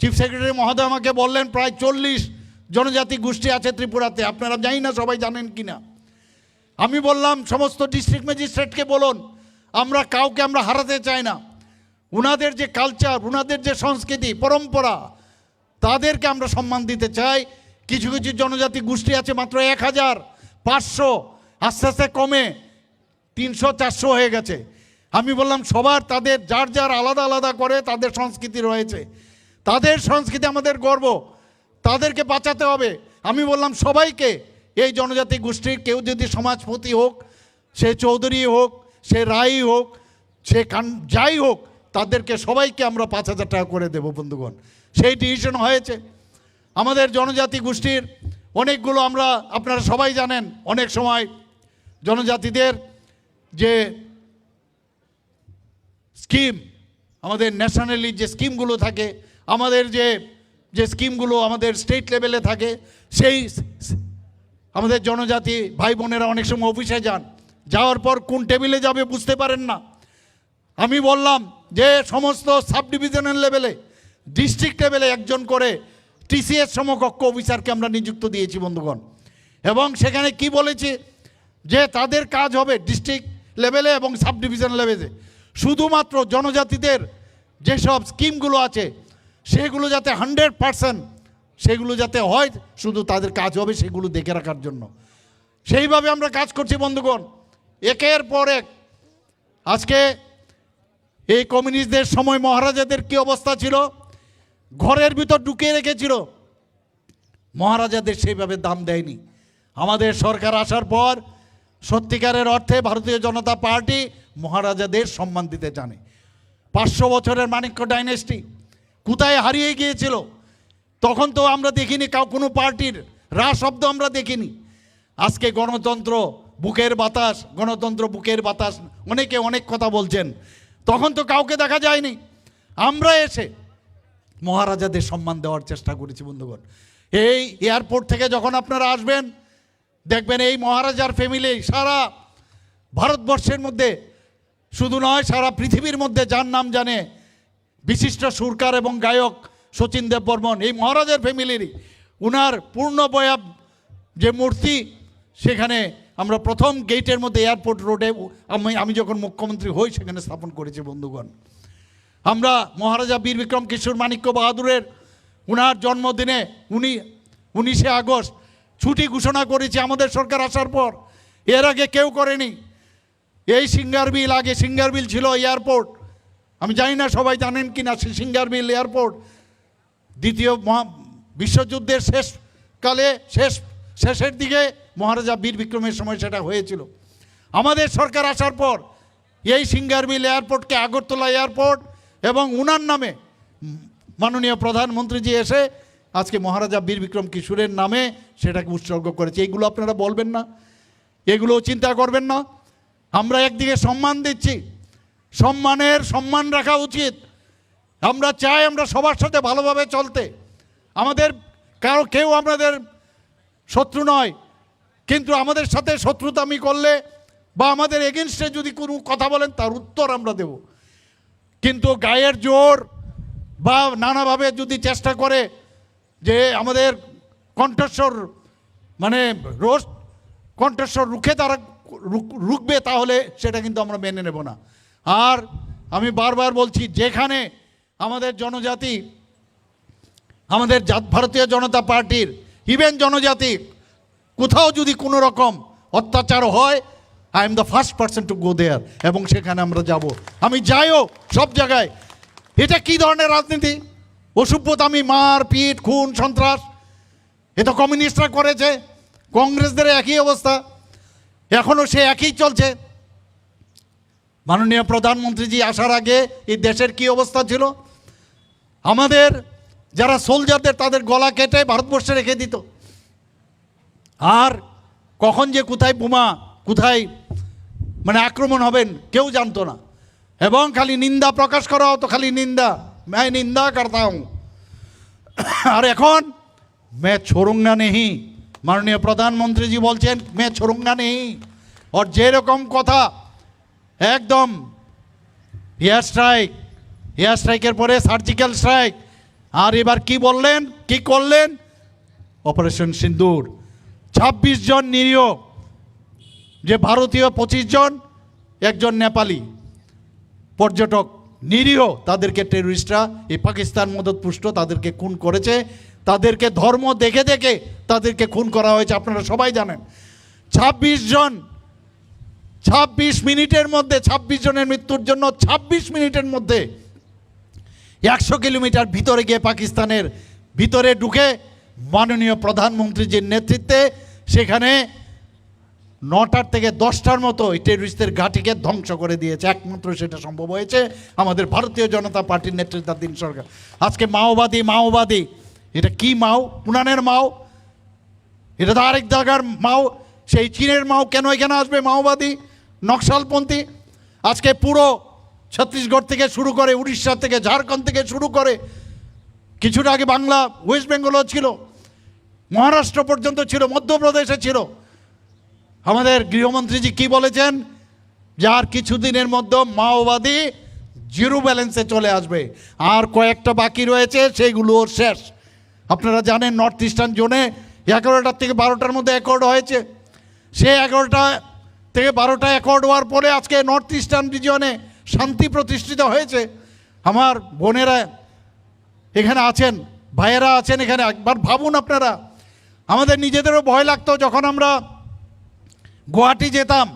চিফ সেক্রেটারি মহোদয় আমাকে বললেন প্রায় 40 জনজাতি গোষ্ঠী আছে ত্রিপুরাতে। আপনারা জানি না সবাই জানেন কি না। আমি বললাম সমস্ত ডিস্ট্রিক্ট ম্যাজিস্ট্রেটকে বলুন, আমরা কাউকে আমরা হারাতে চাই না। উনাদের যে কালচার, উনাদের যে সংস্কৃতি পরম্পরা, তাদেরকে আমরা সম্মান দিতে চাই। কিছু কিছু জনজাতি গোষ্ঠী আছে মাত্র 1500, আস্তে আস্তে কমে 300-400 হয়ে গেছে। আমি বললাম সবার তাদের যার যার আলাদা আলাদা করে তাদের সংস্কৃতি রয়েছে, তাদের সংস্কৃতি আমাদের গর্ব, তাদেরকে বাঁচাতে হবে। আমি বললাম সবাইকে, এই জনজাতি গোষ্ঠীর কেউ যদি সমাজপতি হোক, সে চৌধুরী হোক, সে রাই হোক, সে যাই হোক, তাদেরকে সবাইকে আমরা 5000 টাকা করে দেব বন্ধুগণ। সেই ডিসিশন হয়েছে। আমাদের জনজাতি গোষ্ঠীর অনেকগুলো, আমরা আপনারা সবাই জানেন, অনেক সময় জনজাতিদের যে স্কিম, আমাদের ন্যাশনালি যে স্কিমগুলো থাকে, আমাদের যে স্কিমগুলো আমাদের স্টেট লেভেলে থাকে, সেই আমাদের জনজাতি ভাই বোনেরা অনেক সময় অফিসে যান, যাওয়ার পর কোন টেবিলে যাবে বুঝতে পারেন না। আমি বললাম যে সমস্ত সাব ডিভিশনাল লেভেলে, ডিস্ট্রিক্ট লেভেলে একজন করে টিসিএস সমকক্ষ অফিসারকে আমরা নিযুক্ত দিয়েছি বন্ধুগণ। এবং সেখানে কি বলেছি যে তাদের কাজ হবে ডিস্ট্রিক্ট লেভেলে এবং সাব ডিভিশন লেভেলে শুধুমাত্র জনজাতিদের যেসব স্কিমগুলো আছে সেগুলো যাতে 100% সেগুলো যাতে হয়, শুধু তাদের কাজ হবে সেগুলো দেখে রাখার জন্য। সেইভাবে আমরা কাজ করছি বন্ধুগণ, একের পর এক। আজকে এই কমিউনিস্টদের সময় মহারাজাদের কি অবস্থা ছিল, ঘরের ভিতর ঢুকিয়ে রেখেছিল, মহারাজাদের সেইভাবে দাম দেয়নি। আমাদের সরকার আসার পর সত্যিকারের অর্থে ভারতীয় জনতা পার্টি মহারাজাদের সম্মান দিতে জানে। 500 বছরের মাণিক্য ডাইনেস্টি কোথায় হারিয়ে গিয়েছিল, তখন তো আমরা দেখিনি কোনো পার্টির রা শব্দ আমরা দেখিনি। আজকে গণতন্ত্র বুকের বাতাস, গণতন্ত্র বুকের বাতাস, অনেকে অনেক কথা বলছেন, তখন তো কাউকে দেখা যায়নি। আমরা এসে মহারাজাদের সম্মান দেওয়ার চেষ্টা করেছি বন্ধুগণ। এই এয়ারপোর্ট থেকে যখন আপনারা আসবেন দেখবেন এই মহারাজার ফ্যামিলি সারা ভারতবর্ষের মধ্যে শুধু নয়, সারা পৃথিবীর মধ্যে যার নাম জানে বিশিষ্ট সুরকার এবং গায়ক শচীন দেববর্মন, এই মহারাজার ফ্যামিলিরই। উনার পূর্ণবয়া যে মূর্তি সেখানে আমরা প্রথম গেটের মধ্যে এয়ারপোর্ট রোডে আমি যখন মুখ্যমন্ত্রী হই সেখানে স্থাপন করেছি বন্ধুগণ। আমরা মহারাজা বীর বিক্রম কিশোর মাণিক্য বাহাদুরের উনার জন্মদিনে 19শে আগস্ট ছুটি ঘোষণা করেছি আমাদের সরকার আসার পর। এর আগে কেউ করেনি। এই সিঙ্গারবিল, আগে সিঙ্গারবিল ছিল এয়ারপোর্ট, আমি জানি না সবাই জানেন কি না। সিঙ্গারবিল এয়ারপোর্ট দ্বিতীয় বিশ্বযুদ্ধের শেষকালে শেষের দিকে মহারাজা বীর বিক্রমের সময় সেটা হয়েছিল। আমাদের সরকার আসার পর এই সিঙ্গারবিল এয়ারপোর্টকে আগরতলা এয়ারপোর্ট এবং উনার নামে মাননীয় প্রধানমন্ত্রীজি এসে আজকে মহারাজা বীর বিক্রম কিশোরের নামে সেটাকে উৎসর্গ করেছে। এইগুলো আপনারা বলবেন না, এগুলো চিন্তা করবেন না। আমরা একদিকে সম্মান দিচ্ছি, সম্মান রাখা উচিত। আমরা চাই আমরা সবার সাথে ভালোভাবে চলতে, আমাদের কেউ আমাদের শত্রু নয়, কিন্তু আমাদের সাথে শত্রুতামি করলে বা আমাদের এগেনস্টে যদি কোনো কথা বলেন তার উত্তর আমরা দেব। কিন্তু গায়ের জোর বা নানাভাবে যদি চেষ্টা করে যে আমাদের কণ্ঠস্বর মানে রোস্ট কণ্ঠস্বর রুখবে, তাহলে সেটা কিন্তু আমরা মেনে নেব না। আর আমি বারবার বলছি, যেখানে আমাদের জনজাতি, আমাদের ভারতীয় জনতা পার্টির ইভেন জনজাতি কোথাও যদি কোনো রকম অত্যাচার হয়, I am the first person to go there, এবং সেখানে আমরা যাব। আমি যাইও সব জায়গায়। এটা কি ধরনের রাজনীতি? অসভ্যতামি, মার পিট, খুন, সন্ত্রাস, এ তো কমিউনিস্টরা করেছে, কংগ্রেসদের একই অবস্থা, এখনও সে একই চলছে। মাননীয় প্রধানমন্ত্রীজি আসার আগে এই দেশের কি অবস্থা ছিল? আমাদের যারা সোলজারদের তাদের গলা কেটে ভারতবর্ষে রেখে দিত। আর কখন যে কোথায় বোমা, কোথায় মানে আক্রমণ হবেন কেউ জানতো না, এবং খালি নিন্দা প্রকাশ করা হতো, খালি নিন্দা, मैं निंदा करता हूं। আর এখন मैं छोड़ूंगा नहीं, মাননীয় প্রধানমন্ত্রীজি বলছেন मैं छोड़ूंगा नहीं। और যেরকম কথা একদম এয়ার স্ট্রাইকের পরে সার্জিক্যাল স্ট্রাইক, আর এবার কি বললেন, কি করলেন? অপারেশন সিন্দুর। 26 জন নিরীহ, যে ভারতীয় 25 জন, একজন নেপালি পর্যটক নিরীহ তাদেরকে টেররিস্টরা এই পাকিস্তান মদতপুষ্ট তাদেরকে খুন করেছে, তাদেরকে ধর্ম দেখে দেখে তাদেরকে খুন করা হয়েছে। আপনারা সবাই জানেন 26 মিনিটের মধ্যে 26 জনের মৃত্যুর জন্য 26 মিনিটের মধ্যে 100 কিলোমিটার ভিতরে গিয়ে পাকিস্তানের ভিতরে ঢুকে মাননীয় প্রধানমন্ত্রীজির নেতৃত্বে সেখানে 9টার থেকে 10টার মতো এই টেররিস্টদের ঘাঁটিকে ধ্বংস করে দিয়েছে। একমাত্র সেটা সম্ভব হয়েছে আমাদের ভারতীয় জনতা পার্টির নেতৃত্বাধীন সরকার। আজকে মাওবাদী এটা কি মাও? পুরানের মাও? এটা তো আরেক জায়গার মাও, সেই চীনের মাও। কেন এখানে আসবে মাওবাদী নকশালপন্থী? আজকে পুরো ছত্তিশগড় থেকে শুরু করে, উড়িষ্যা থেকে, ঝাড়খণ্ড থেকে শুরু করে, কিছুটা আগে বাংলা ওয়েস্ট বেঙ্গলও ছিল, মহারাষ্ট্র পর্যন্ত ছিল, মধ্যপ্রদেশে ছিল। আমাদের গৃহমন্ত্রীজি কি বলেছেন? যে আর কিছুদিনের মধ্যে মাওবাদী জিরো ব্যালেন্সে চলে আসবে, আর কয়েকটা বাকি রয়েছে, সেইগুলো শেষ। আপনারা জানেন নর্থ ইস্টার্ন জোনে 11টার থেকে 12টার মধ্যে অ্যাকর্ড হয়েছে। সে 11টা থেকে 12টা অ্যাকর্ড হওয়ার পরে আজকে নর্থ ইস্টার্ন রিজনে শান্তি প্রতিষ্ঠিত হয়েছে। আমার বোনেরা এখানে আছেন, ভাইয়েরা আছেন এখানে, একবার ভাবুন আপনারা। আমাদের নিজেদেরও ভয় লাগতো যখন আমরা গুয়াহাটি যেতাম,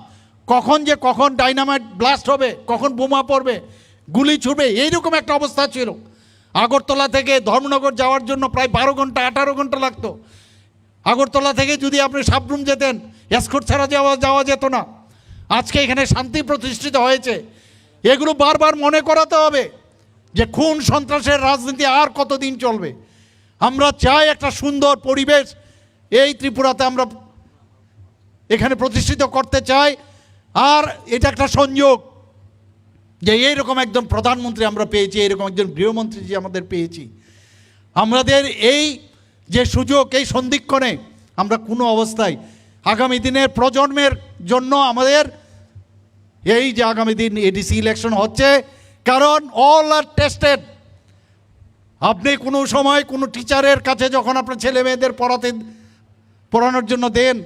কখন ডাইনামাইট ব্লাস্ট হবে, কখন বোমা পড়বে, গুলি ছুটবে, এইরকম একটা অবস্থা ছিল। আগরতলা থেকে ধর্মনগর যাওয়ার জন্য প্রায় 12 ঘন্টা 18 ঘন্টা লাগতো। আগরতলা থেকে যদি আপনি সাবরুম যেতেন, এসকর্ট ছাড়া যাওয়া যেত না। আজকে এখানে শান্তি প্রতিষ্ঠিত হয়েছে। এগুলো বারবার মনে করাতে হবে যে খুন সন্ত্রাসের রাজনীতি আর কতদিন চলবে। আমরা চাই একটা সুন্দর পরিবেশ এই ত্রিপুরাতে আমরা এখানে প্রতিষ্ঠিত করতে চাই। আর এটা একটা সংযোগ যে এইরকম একজন প্রধানমন্ত্রী আমরা পেয়েছি, এইরকম একজন গৃহমন্ত্রী যে আমাদের পেয়েছি। আমাদের এই যে সুযোগ, এই সন্ধিক্ষণে আমরা কোনো অবস্থায় আগামী দিনের প্রজন্মের জন্য আমাদের এই যে আগামী দিন এডিসি ইলেকশন হচ্ছে, কারণ অল আর টেস্টেড। আপনি কোনো সময় কোনো টিচারের কাছে যখন আপনার ছেলে মেয়েদের পড়ানোর জন্য দেন,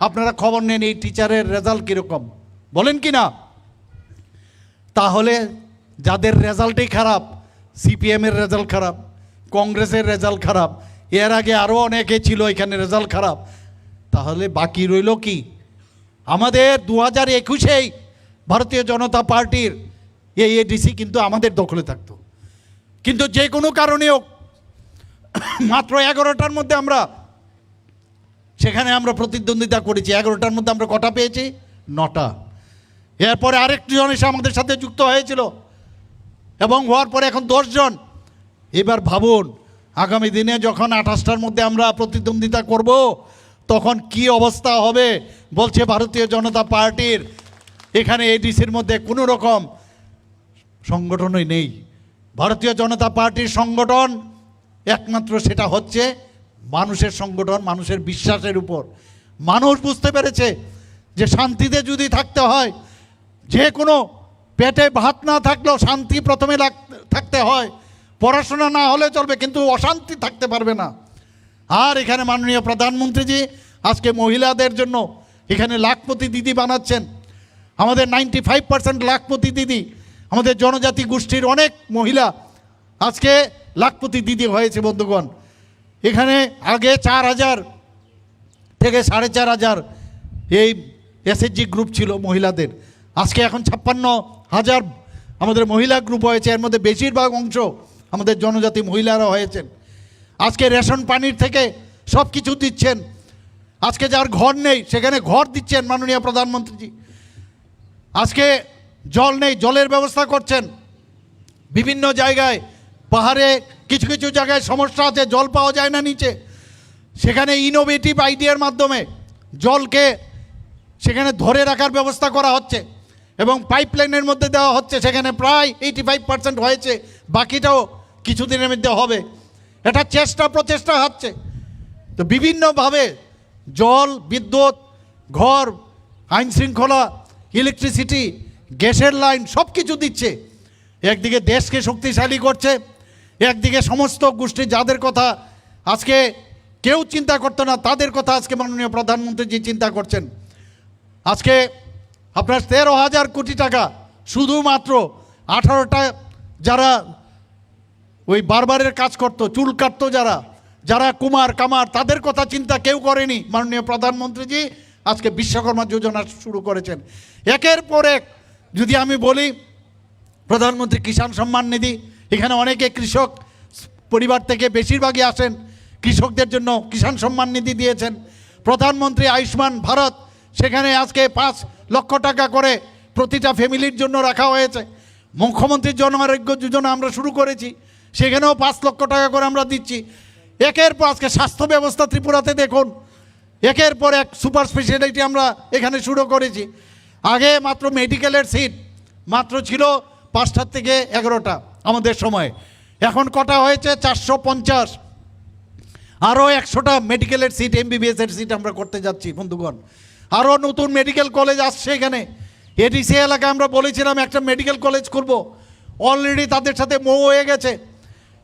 আপনারা খবর নেন এই টিচারের রেজাল্ট কীরকম, বলেন কি না? তাহলে যাদের রেজাল্টই খারাপ, সিপিএমের রেজাল্ট খারাপ, কংগ্রেসের রেজাল্ট খারাপ, এর আগে আরও অনেকে ছিল এখানে রেজাল্ট খারাপ, তাহলে বাকি রইল কি? আমাদের 2021-এই ভারতীয় জনতা পার্টির এই এডিসি কিন্তু আমাদের দখলে থাকতো, কিন্তু যে কোনো কারণেও মাত্র 11টার মধ্যে আমরা সেখানে আমরা প্রতিদ্বন্দ্বিতা করেছি। 11টার মধ্যে আমরা কটা পেয়েছি? 9টা। এরপরে আরেকটি জন এসে আমাদের সাথে যুক্ত হয়েছিল এবং হওয়ার পরে এখন 10 জন। এবার ভাবুন আগামী দিনে যখন 28টার মধ্যে আমরা প্রতিদ্বন্দ্বিতা করব তখন কি অবস্থা হবে। বলছে ভারতীয় জনতা পার্টির এখানে এডিসির মধ্যে কোনো রকম সংগঠনই নেই। ভারতীয় জনতা পার্টির সংগঠন একমাত্র সেটা হচ্ছে মানুষের সংগঠন, মানুষের বিশ্বাসের উপর। মানুষ বুঝতে পেরেছে যে শান্তিতে যদি থাকতে হয়, যে কোনো পেটে ভাত না থাকলেও শান্তি প্রথমে থাকতে হয়। পড়াশোনা না হলে চলবে, কিন্তু অশান্তি থাকতে পারবে না। আর এখানে মাননীয় প্রধানমন্ত্রীজি আজকে মহিলাদের জন্য এখানে লাখপতি দিদি বানাচ্ছেন। আমাদের 95% লাখপতি দিদি, আমাদের জনজাতি গোষ্ঠীর অনেক মহিলা আজকে লাখপতি দিদি হয়েছে। বন্ধুগণ, এখানে আগে 4000 থেকে 4500 এই এসএইচজি গ্রুপ ছিল মহিলাদের, আজকে এখন 56,000 আমাদের মহিলা গ্রুপ হয়েছে। এর মধ্যে বেশিরভাগ অংশ আমাদের জনজাতি মহিলারা হয়েছেন। আজকে রেশন পানির থেকে সব কিছু দিচ্ছেন। আজকে যার ঘর নেই সেখানে ঘর দিচ্ছেন মাননীয় প্রধানমন্ত্রীজি। আজকে জল নেই, জলের ব্যবস্থা করছেন। বিভিন্ন জায়গায় পাহাড়ে কিছু কিছু জায়গায় সমস্যা আছে, জল পাওয়া যায় না নিচে, সেখানে ইনোভেটিভ আইডিয়ার মাধ্যমে জলকে সেখানে ধরে রাখার ব্যবস্থা করা হচ্ছে এবং পাইপলাইনের মধ্যে দেওয়া হচ্ছে। সেখানে প্রায় 85% হয়েছে, বাকিটাও কিছুদিনের মধ্যে হবে। এটা প্রচেষ্টা হচ্ছে। তো বিভিন্নভাবে জল, বিদ্যুৎ, ঘর, আইন শৃঙ্খলা, ইলেকট্রিসিটি, গ্যাসের লাইন সব কিছু দিচ্ছে। একদিকে দেশকে শক্তিশালী করছে, একদিকে সমস্ত গোষ্ঠী যাদের কথা আজকে কেউ চিন্তা করতো না তাদের কথা আজকে মাননীয় প্রধানমন্ত্রীজি চিন্তা করছেন। আজকে আপনার 13,000 কোটি টাকা শুধুমাত্র 18টা যারা ওই বারবারের কাজ করতো, চুল কাটতো, যারা কুমার কামার, তাদের কথা চিন্তা কেউ করেনি। মাননীয় প্রধানমন্ত্রীজি আজকে বিশ্বকর্মা যোজনা শুরু করেছেন। একের পর এক যদি আমি বলি, প্রধানমন্ত্রী কিষাণ সম্মান নিধি, এখানে অনেকে কৃষক পরিবার থেকে বেশিরভাগই আসেন, কৃষকদের জন্য কিষাণ সম্মান নিধি দিয়েছেন। প্রধানমন্ত্রী আয়ুষ্মান ভারত, সেখানে আজকে 5 লক্ষ টাকা করে প্রতিটা ফ্যামিলির জন্য রাখা হয়েছে। মুখ্যমন্ত্রীর জন আরোগ্য যোজনা আমরা শুরু করেছি, সেখানেও 5 লক্ষ টাকা করে আমরা দিচ্ছি। একের পর আজকে স্বাস্থ্য ব্যবস্থা ত্রিপুরাতে দেখুন, একের পর এক সুপার স্পেশালিটি আমরা এখানে শুরু করেছি। আগে মাত্র মেডিকেলের সিট মাত্র ছিল 5টা থেকে 11টা আমাদের সময়, এখন কটা হয়েছে 450। আরও 100টা মেডিকেলের সিট, এমবিবিএসের সিট আমরা করতে যাচ্ছি বন্ধুগণ। আরও নতুন মেডিকেল কলেজ আসছে এখানে। এডিসি এলাকায় আমরা বলেছিলাম একটা মেডিকেল কলেজ করব, অলরেডি তাদের সাথে মৌ হয়ে গেছে।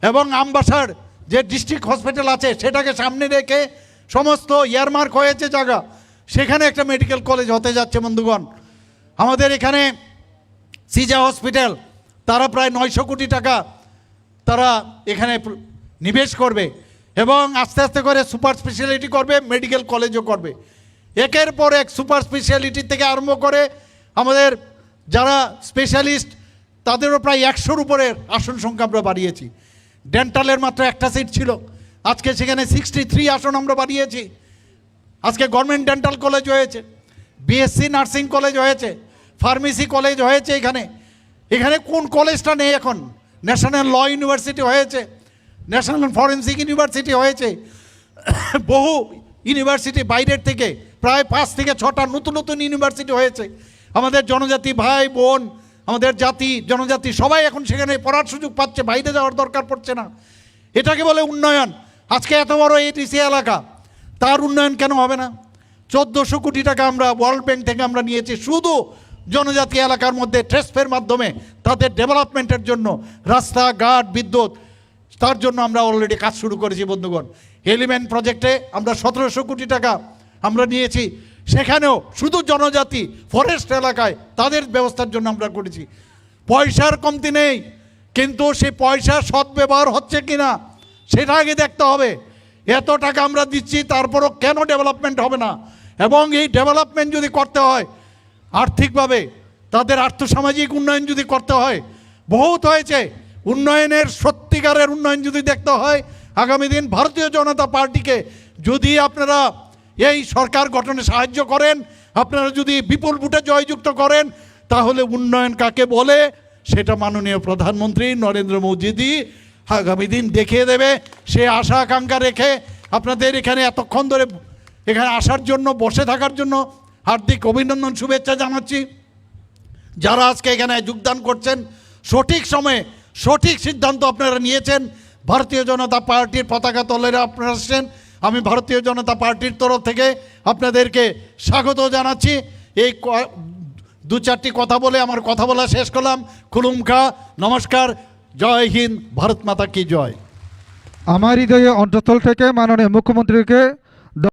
এবং আমবাসার যে ডিস্ট্রিক্ট হসপিটাল আছে সেটাকে সামনে রেখে সমস্ত ইয়ারমার্ক হয়েছে জায়গা, সেখানে একটা মেডিকেল কলেজ হতে যাচ্ছে বন্ধুগণ। আমাদের এখানে সিজা হসপিটাল, তারা প্রায় 900 কোটি টাকা তারা এখানে নিবেশ করবে এবং আস্তে আস্তে করে সুপার স্পেশালিটি করবে, মেডিকেল কলেজও করবে। একের পর এক সুপার স্পেশালিটি থেকে আরম্ভ করে আমাদের যারা স্পেশালিস্ট তাদেরও প্রায় 100-র উপরের আসন সংখ্যা আমরা বাড়িয়েছি। ডেন্টালের মাত্র একটা সিট ছিল, আজকে সেখানে 63 আসন আমরা বাড়িয়েছি। আজকে গভর্নমেন্ট ডেন্টাল কলেজ হয়েছে, বিএসসি নার্সিং কলেজ হয়েছে, ফার্মেসি কলেজ হয়েছে। এখানে কোন কলেজটা নেই এখন? ন্যাশনাল ল ইউনিভার্সিটি হয়েছে, ন্যাশনাল ফরেন্সিক ইউনিভার্সিটি হয়েছে, বহু ইউনিভার্সিটি বাইরের থেকে প্রায় 5 থেকে 6টা নতুন নতুন ইউনিভার্সিটি হয়েছে। আমাদের জনজাতি ভাই বোন, আমাদের জাতি জনজাতি সবাই এখন সেখানে পড়ার সুযোগ পাচ্ছে, বাইরে যাওয়ার দরকার পড়ছে না। এটাকে বলে উন্নয়ন। আজকে এত বড় এটিসি এলাকা, তার উন্নয়ন কেন হবে না? 1400 কোটি টাকা আমরা ওয়ার্ল্ড ব্যাংক থেকে আমরা নিয়েছি শুধু জনজাতি এলাকার মধ্যে ট্রেসফের মাধ্যমে তাদের ডেভেলপমেন্টের জন্য, রাস্তাঘাট, বিদ্যুৎ, তার জন্য আমরা অলরেডি কাজ শুরু করেছি বন্ধুগণ। এলিমেন্ট প্রজেক্টে আমরা 1700 কোটি টাকা আমরা নিয়েছি, সেখানেও শুধু জনজাতি ফরেস্ট এলাকায় তাদের ব্যবস্থার জন্য আমরা করেছি। পয়সার কমতি নেই, কিন্তু সেই পয়সার সদ্ব্যবহার হচ্ছে কিনা সেটা আগে দেখতে হবে। এত টাকা আমরা দিচ্ছি, তারপরও কেন ডেভেলপমেন্ট হবে না? এবং এই ডেভেলপমেন্ট যদি করতে হয় আর্থিকভাবে, তাদের আর্থসামাজিক উন্নয়ন যদি করতে হয়, বহুত হয়েছে। উন্নয়নের সত্যিকারের উন্নয়ন যদি দেখতে হয়, আগামী দিন ভারতীয় জনতা পার্টিকে যদি আপনারা এই সরকার গঠনে সাহায্য করেন, আপনারা যদি বিপুল ভোটে জয়যুক্ত করেন, তাহলে উন্নয়ন কাকে বলে সেটা মাননীয় প্রধানমন্ত্রী নরেন্দ্র মোদীজি আগামী দিন দেখিয়ে দেবে। সে আশা আকাঙ্ক্ষা রেখে আপনাদের এখানে এতক্ষণ ধরে এখানে আসার জন্য, বসে থাকার জন্য হার্দিক অভিনন্দন, শুভেচ্ছা জানাচ্ছি। যারা আজকে এখানে যোগদান করছেন, সঠিক সময়ে সঠিক সিদ্ধান্ত আপনারা নিয়েছেন। ভারতীয় জনতা পার্টির পতাকা তলেরা আপনারা আসছেন, আমি ভারতীয় জনতা পার্টির তরফ থেকে আপনাদেরকে স্বাগত জানাচ্ছি। এই 2-4টি কথা বলে আমার কথা বলা শেষ করলাম। খুলুমখা, নমস্কার, জয় হিন্দ, ভারত মাতা কি জয়। আমার হৃদয়ে অন্তঃস্থল থেকে মাননীয় মুখ্যমন্ত্রীকে